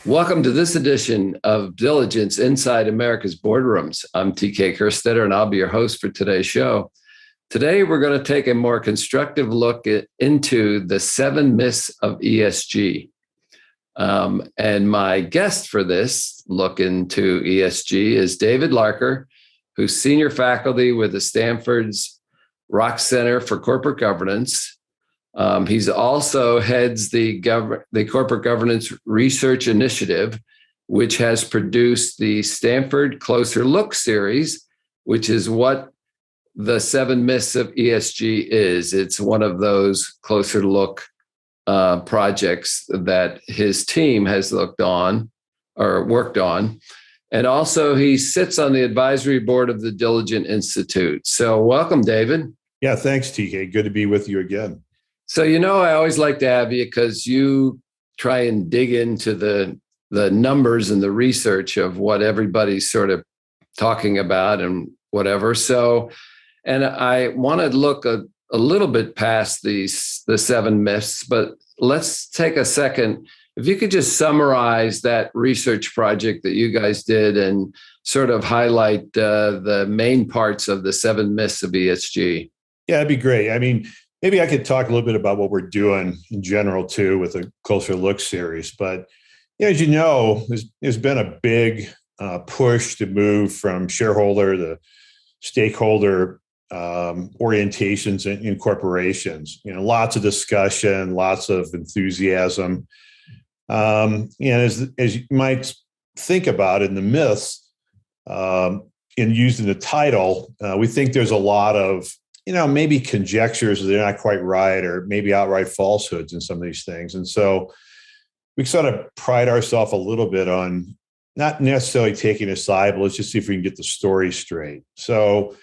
Welcome to this edition of Diligence Inside America's Boardrooms. I'm TK Kerstetter, and I'll be your host for today's show. Today, we're going to take a more constructive look into the 7 myths of ESG. And my guest for this look into ESG is David Larcker, who's senior faculty with the Stanford's Rock Center for Corporate Governance. He's also heads the Corporate Governance Research Initiative, which has produced the Stanford Closer Look series, which is what the 7 myths of ESG is. It's one of those closer look projects that his team has worked on. And also he sits on the advisory board of the Diligent Institute. So welcome, David. Yeah, thanks, TK. Good to be with you again. So, I always like to have you because you try and dig into the numbers and the research of what everybody's sort of talking about and whatever. So, and I want to look a little bit past the 7 myths, but let's take a second. If you could just summarize that research project that you guys did and sort of highlight the main parts of the 7 myths of ESG. Yeah, that'd be great. I mean, maybe I could talk a little bit about what we're doing in general, too, with the Closer Look series. But as you know, there's been a big push to move from shareholder to stakeholder orientations in corporations. Lots of discussion, lots of enthusiasm. And as you might think about in the myths, in using the title, we think there's a lot of maybe conjectures that they're not quite right, or maybe outright falsehoods in some of these things. And so we sort of pride ourselves a little bit on not necessarily taking a side, but let's just see if we can get the story straight. So,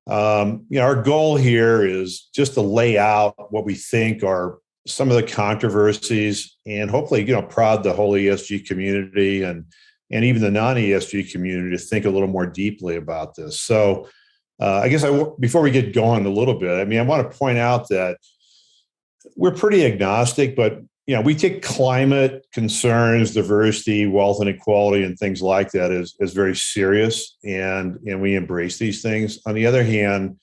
our goal here is just to lay out what we think are some of the controversies and hopefully, prod the whole ESG community and even the non-ESG community to think a little more deeply about this. So, I guess before we get going a little bit, I want to point out that we're pretty agnostic, but we take climate concerns, diversity, wealth inequality, and things like that as very serious, and we embrace these things. On the other hand,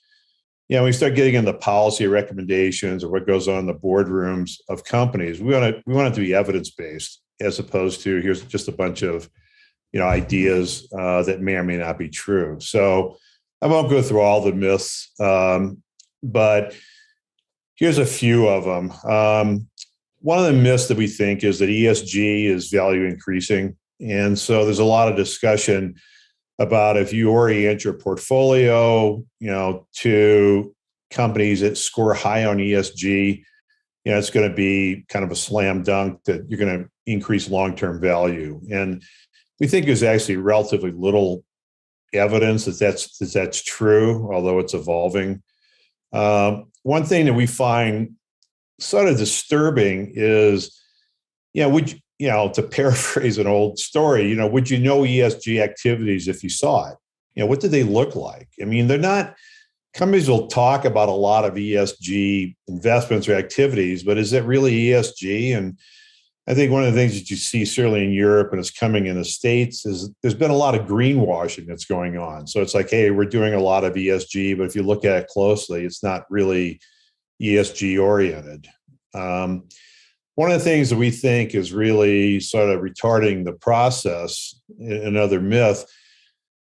when we start getting into policy recommendations or what goes on in the boardrooms of companies, we want it to be evidence-based as opposed to here's just a bunch of ideas that may or may not be true. So I won't go through all the myths, but here's a few of them. One of the myths that we think is that ESG is value increasing. And so there's a lot of discussion about if you orient your portfolio, to companies that score high on ESG, it's going to be kind of a slam dunk that you're going to increase long-term value. And we think there's actually relatively little evidence that's true, although it's evolving. One thing that we find sort of disturbing is, to paraphrase an old story, would you know ESG activities if you saw it? What do they look like? They're not, companies will talk about a lot of ESG investments or activities, but is it really ESG? And I think one of the things that you see certainly in Europe and it's coming in the States is there's been a lot of greenwashing that's going on. So it's like, hey, we're doing a lot of ESG, but if you look at it closely, it's not really ESG oriented. One of the things that we think is really sort of retarding the process, another myth,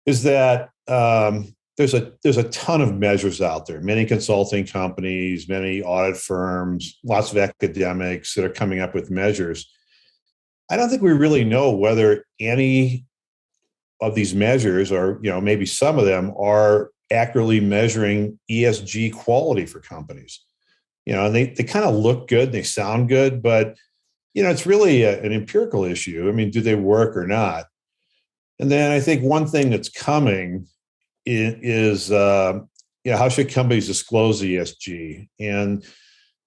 is that there's a ton of measures out there, many consulting companies, many audit firms, lots of academics that are coming up with measures. I don't think we really know whether any of these measures, or maybe some of them, are accurately measuring ESG quality for companies. And they kind of look good, they sound good, but it's really an empirical issue. Do they work or not? And then I think one thing that's coming is how should companies disclose ESG? And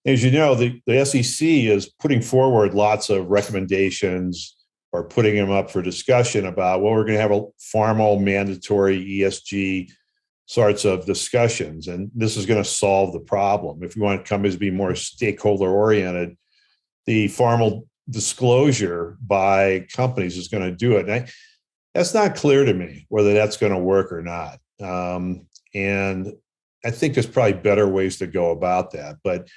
as you know, the SEC is putting forward lots of recommendations or putting them up for discussion about, well, we're going to have a formal mandatory ESG sorts of discussions. And this is going to solve the problem. If you want companies to be more stakeholder oriented, the formal disclosure by companies is going to do it. And that's not clear to me whether that's going to work or not. And I think there's probably better ways to go about that. But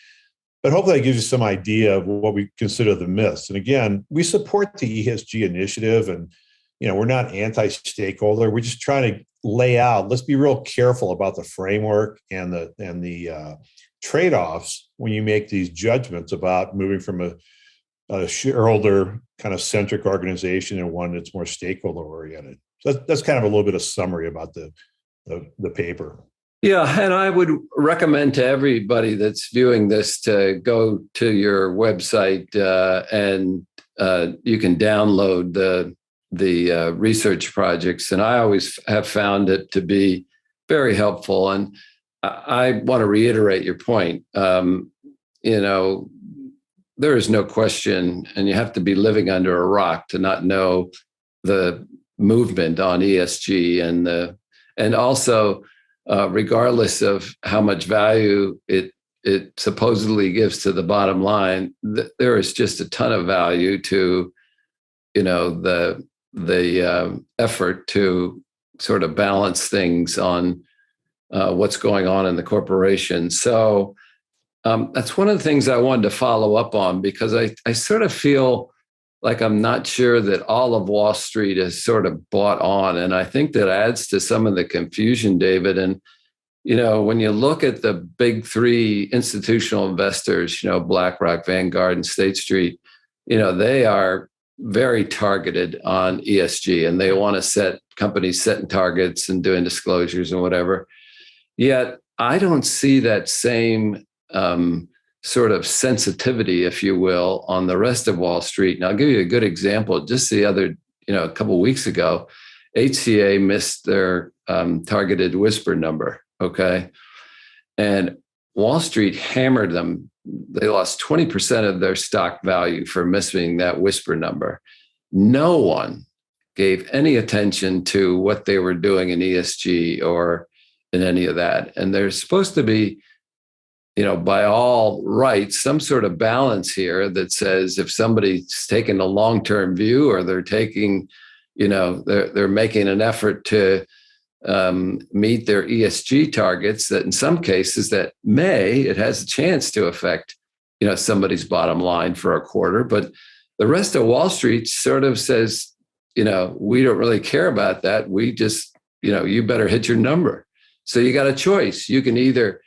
hopefully that gives you some idea of what we consider the myths. And again, we support the ESG initiative, and we're not anti-stakeholder. We're just trying to lay out. Let's be real careful about the framework and the trade-offs when you make these judgments about moving from a shareholder kind of centric organization and one that's more stakeholder oriented. So that's kind of a little bit of summary about the paper. Yeah, and I would recommend to everybody that's viewing this to go to your website and you can download the research projects. And I always have found it to be very helpful. And I want to reiterate your point. There is no question, and you have to be living under a rock to not know the movement on ESG and also regardless of how much value it supposedly gives to the bottom line, there is just a ton of value to the effort to sort of balance things on what's going on in the corporation. So that's one of the things I wanted to follow up on, because I sort of feel like I'm not sure that all of Wall Street is sort of bought on. And I think that adds to some of the confusion, David. And, when you look at the big three institutional investors, BlackRock, Vanguard, and State Street, they are very targeted on ESG, and they want to set companies setting targets and doing disclosures and whatever. Yet I don't see that same sort of sensitivity, if you will, on the rest of Wall Street. And I'll give you a good example. Just the other, a couple of weeks ago, HCA missed their targeted whisper number. Okay. And Wall Street hammered them. They lost 20% of their stock value for missing that whisper number. No one gave any attention to what they were doing in ESG or in any of that. And there's supposed to be, by all rights, some sort of balance here that says if somebody's taking a long-term view, or they're taking, they're making an effort to meet their ESG targets, that in some cases it has a chance to affect, somebody's bottom line for a quarter. But the rest of Wall Street sort of says, we don't really care about that. We just, you better hit your number. So you got a choice. You can either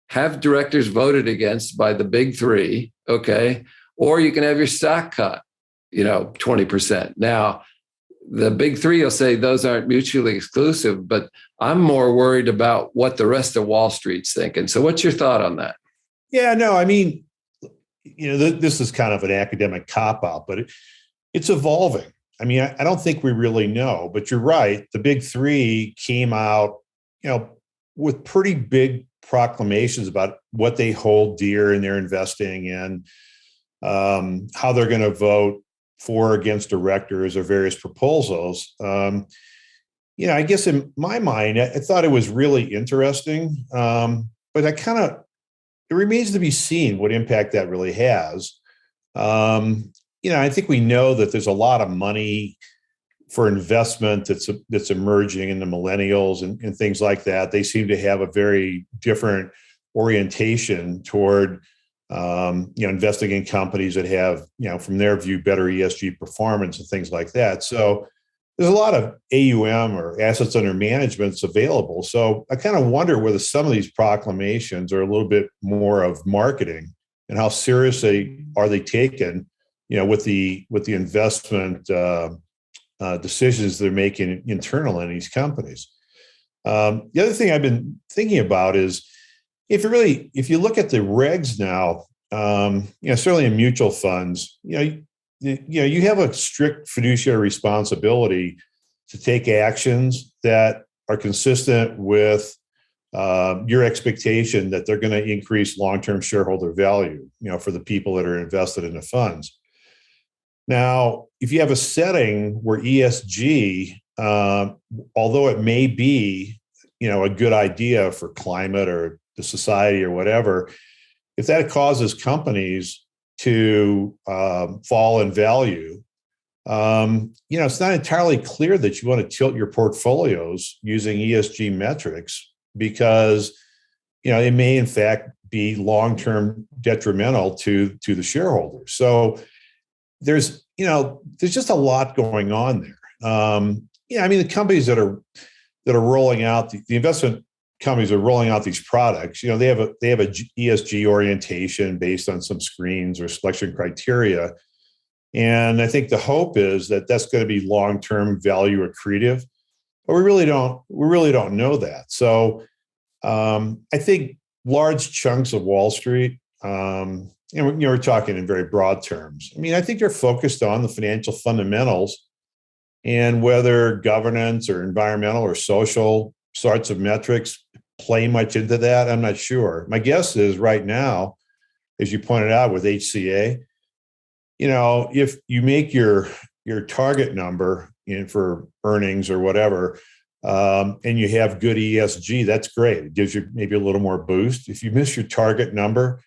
have directors voted against by the big three, okay, or you can have your stock cut, 20%. Now, the big three will say those aren't mutually exclusive, but I'm more worried about what the rest of Wall Street's thinking. So what's your thought on that? Yeah, no, I mean, this is kind of an academic cop-out, but it's evolving. I mean, I don't think we really know, but you're right. The big three came out, with pretty big proclamations about what they hold dear in their investing and how they're going to vote for or against directors or various proposals. I guess in my mind, I thought it was really interesting, but it remains to be seen what impact that really has. I think we know that there's a lot of money for investment that's emerging in the millennials and things like that. They seem to have a very different orientation toward investing in companies that have, from their view, better ESG performance and things like that. So there's a lot of AUM, or assets under management, available. So I kind of wonder whether some of these proclamations are a little bit more of marketing, and how seriously are they taken, with the investment decisions they're making internal in these companies. The other thing I've been thinking about is, if you look at the regs now, certainly in mutual funds, you have a strict fiduciary responsibility to take actions that are consistent with your expectation that they're going to increase long-term shareholder value, for the people that are invested in the funds. Now, if you have a setting where ESG, although it may be, a good idea for climate or the society or whatever, if that causes companies to fall in value, it's not entirely clear that you want to tilt your portfolios using ESG metrics because, it may in fact be long-term detrimental to the shareholders. So there's just a lot going on there. The companies that are rolling out the investment companies are rolling out these products. They have a ESG orientation based on some screens or selection criteria, and I think the hope is that that's going to be long-term value accretive, but we really don't know that. So I think large chunks of Wall Street, we're talking in very broad terms. I think they're focused on the financial fundamentals and whether governance or environmental or social sorts of metrics play much into that. I'm not sure. My guess is right now, as you pointed out with HCA, if you make your target number for earnings or whatever, and you have good ESG, that's great. It gives you maybe a little more boost. If you miss your target number,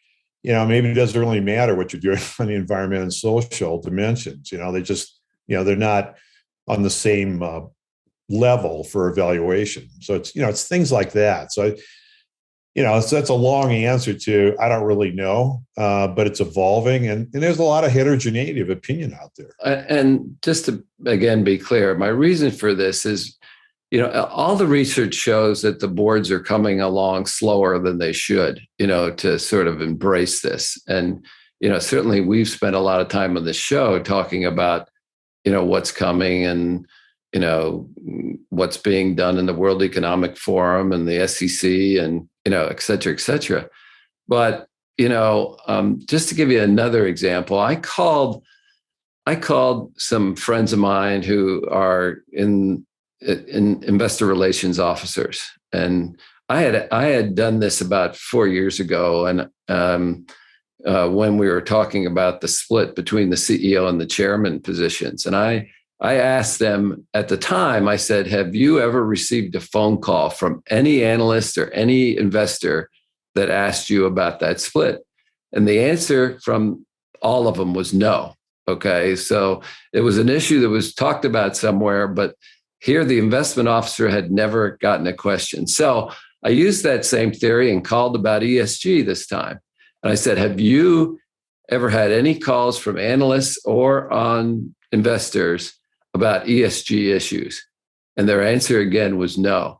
maybe it doesn't really matter what you're doing on the environment and social dimensions. They just, they're not on the same level for evaluation. So it's things like that. So, so that's a long answer to, I don't really know, but it's evolving and there's a lot of heterogeneity of opinion out there. And just to, again, be clear, my reason for this is, all the research shows that the boards are coming along slower than they should, to sort of embrace this. And, certainly we've spent a lot of time on this show talking about, what's coming and, what's being done in the World Economic Forum and the SEC and, et cetera, et cetera. But, just to give you another example, I called some friends of mine who are in investor relations officers. And I had done this about 4 years ago. And when we were talking about the split between the CEO and the chairman positions. And I asked them at the time, I said, have you ever received a phone call from any analyst or any investor that asked you about that split? And the answer from all of them was no. Okay. So it was an issue that was talked about somewhere, but here the investment officer had never gotten a question. So I used that same theory and called about ESG this time. And I said, have you ever had any calls from analysts or on investors about ESG issues? And their answer again was no.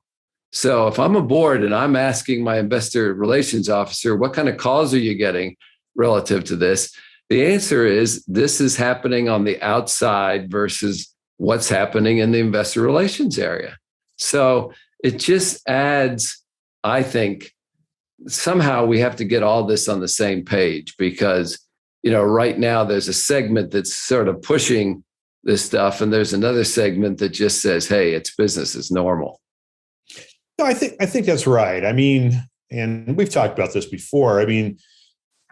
So if I'm a board and I'm asking my investor relations officer, what kind of calls are you getting relative to this? The answer is this is happening on the outside versus what's happening in the investor relations area. So it just adds, I think, somehow we have to get all this on the same page because, right now there's a segment that's sort of pushing this stuff. And there's another segment that just says, hey, it's business as normal. No, I think that's right. And we've talked about this before.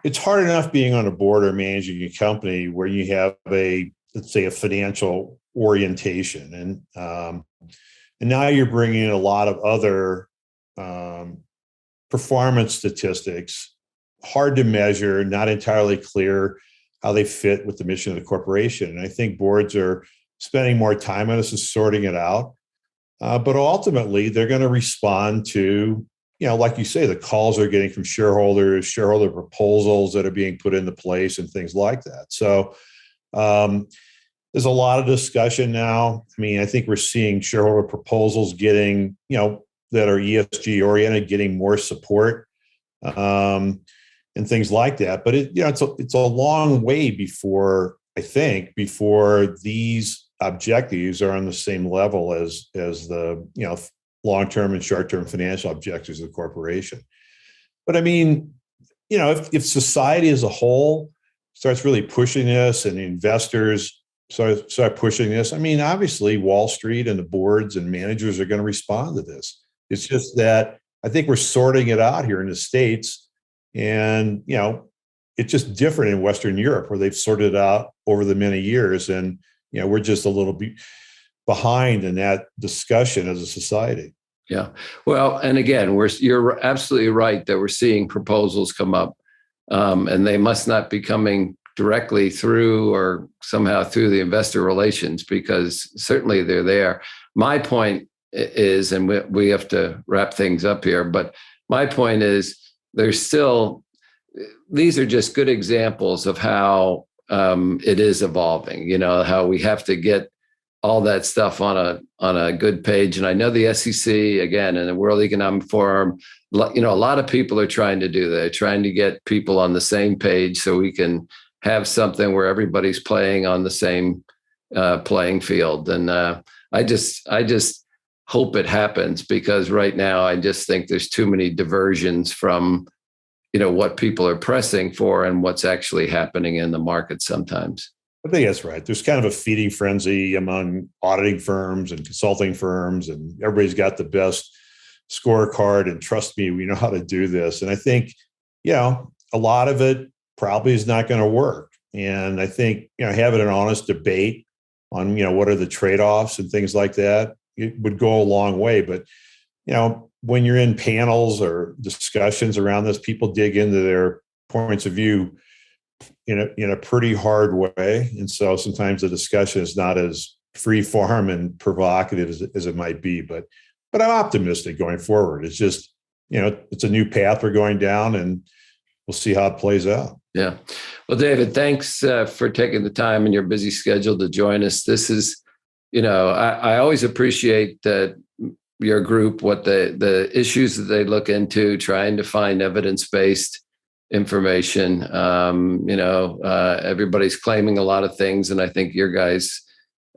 It's hard enough being on a board or managing a company where you have let's say a financial orientation. And now you're bringing in a lot of other performance statistics, hard to measure, not entirely clear how they fit with the mission of the corporation. And I think boards are spending more time on this and sorting it out. But ultimately, they're going to respond to, like you say, the calls they're getting from shareholders, shareholder proposals that are being put into place and things like that. So there's a lot of discussion now. I think we're seeing shareholder proposals getting, that are ESG oriented, getting more support and things like that. But it's a long way before these objectives are on the same level as the long-term and short-term financial objectives of the corporation. But if society as a whole starts really pushing this and investors start pushing this, obviously Wall Street and the boards and managers are going to respond to this. It's just that I think we're sorting it out here in the States. And, it's just different in Western Europe where they've sorted it out over the many years. And, we're just a little bit behind in that discussion as a society. Yeah. Well, and again, you're absolutely right that we're seeing proposals come up and they must not be coming directly through or somehow through the investor relations, because certainly they're there. My point is, and we have to wrap things up here, but my point is these are just good examples of how it is evolving, how we have to get all that stuff on a good page. And I know the SEC, again, and the World Economic Forum, a lot of people are trying to do that. They're trying to get people on the same page so we can have something where everybody's playing on the same playing field. And I just hope it happens, because right now I just think there's too many diversions from what people are pressing for and what's actually happening in the market sometimes. I think that's right. There's kind of a feeding frenzy among auditing firms and consulting firms, and everybody's got the best scorecard. And trust me, we know how to do this. And I think, a lot of it probably is not going to work. And I think, having an honest debate on, what are the trade-offs and things like that, it would go a long way. But, when you're in panels or discussions around this, people dig into their points of view in a pretty hard way. And so sometimes the discussion is not as free form and provocative as it might be, but I'm optimistic going forward. It's just, it's a new path we're going down, and we'll see how it plays out. Yeah. Well, David, thanks for taking the time in your busy schedule to join us. This is, I always appreciate that your group, what the issues that they look into, trying to find evidence-based information. Everybody's claiming a lot of things, and I think your guys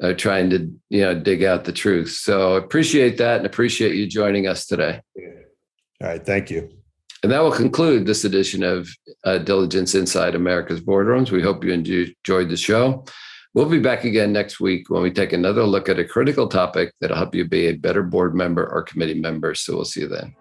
are trying to, dig out the truth. So appreciate that, and appreciate you joining us today. All right. Thank you. And that will conclude this edition of Diligence Inside America's Boardrooms. We hope you enjoyed the show. We'll be back again next week when we take another look at a critical topic that'll help you be a better board member or committee member. So we'll see you then.